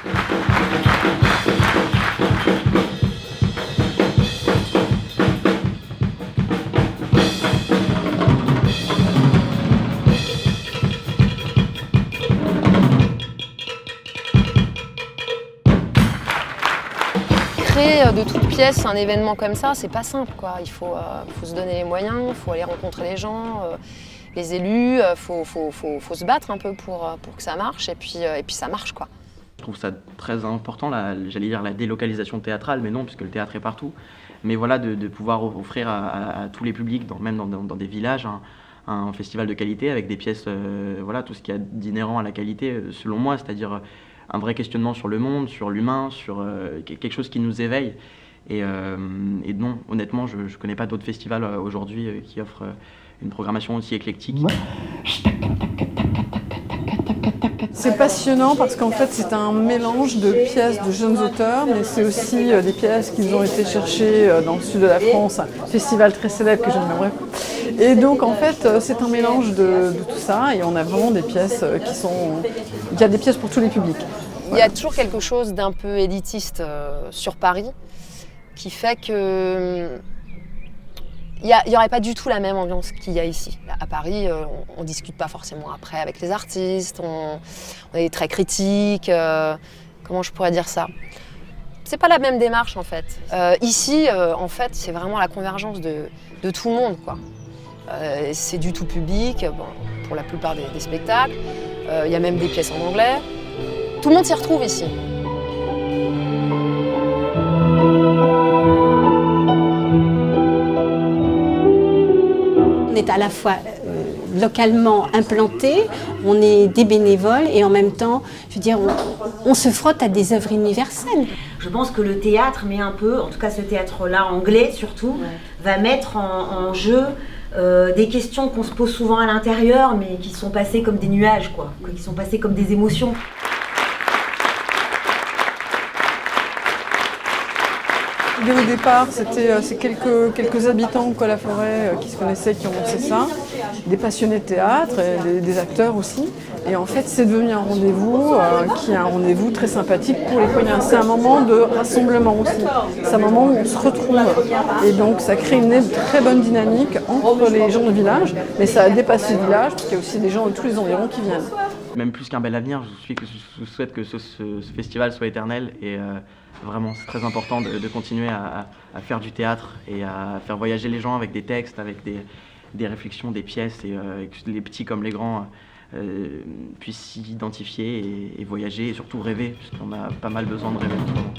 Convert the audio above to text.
Créer de toutes pièces un événement comme ça, c'est pas simple, quoi. Il faut se donner les moyens, il faut aller rencontrer les gens, les élus, faut se battre un peu pour que ça marche, et puis ça marche, quoi. Je trouve ça très important, j'allais dire la délocalisation théâtrale, mais non, puisque le théâtre est partout. Mais voilà, de pouvoir offrir à tous les publics, même dans des villages, un festival de qualité avec des pièces, voilà, tout ce qu'il y a d'inhérent à la qualité, selon moi, c'est-à-dire un vrai questionnement sur le monde, sur l'humain, sur quelque chose qui nous éveille. Et non, honnêtement, je ne connais pas d'autres festivals aujourd'hui qui offrent une programmation aussi éclectique. C'est passionnant parce qu'en fait c'est un mélange de pièces de jeunes auteurs, mais c'est aussi des pièces qui ont été cherchées dans le sud de la France, un festival très célèbre que je n'aimerais pas. Et donc en fait c'est un mélange de tout ça, et on a vraiment des pièces qui sont... Il y a des pièces pour tous les publics. Il y a toujours quelque chose d'un peu élitiste sur Paris qui fait que il n'y aurait pas du tout la même ambiance qu'il y a ici. À Paris, on ne discute pas forcément après avec les artistes, on est très critique. Comment je pourrais dire ça? C'est pas la même démarche en fait. Ici, en fait, c'est vraiment la convergence de tout le monde, quoi. C'est du tout public, bon, pour la plupart des spectacles. Il y a même des pièces en anglais. Tout le monde s'y retrouve ici. On est à la fois localement implanté, on est des bénévoles et en même temps, je veux dire, on se frotte à des œuvres universelles. Je pense que le théâtre met un peu, en tout cas ce théâtre-là anglais surtout, va mettre en jeu des questions qu'on se pose souvent à l'intérieur, mais qui sont passées comme des nuages, quoi, qui sont passées comme des émotions. Dès le départ, c'est quelques habitants de la forêt qui se connaissaient, qui ont lancé ça, des passionnés de théâtre, et des acteurs aussi. Et en fait, c'est devenu un rendez-vous qui est un rendez-vous très sympathique pour les Cognins. C'est un moment de rassemblement aussi. C'est un moment où on se retrouve. Et donc, ça crée une très bonne dynamique entre les gens du village, mais ça a dépassé le village, parce qu'il y a aussi des gens de tous les environs qui viennent. Même plus qu'un bel avenir, je souhaite que ce festival soit éternel et vraiment c'est très important de continuer à faire du théâtre et à faire voyager les gens avec des textes, avec des réflexions, des pièces, et que les petits comme les grands puissent s'y identifier et voyager et surtout rêver, puisqu'on a pas mal besoin de rêver en ce moment.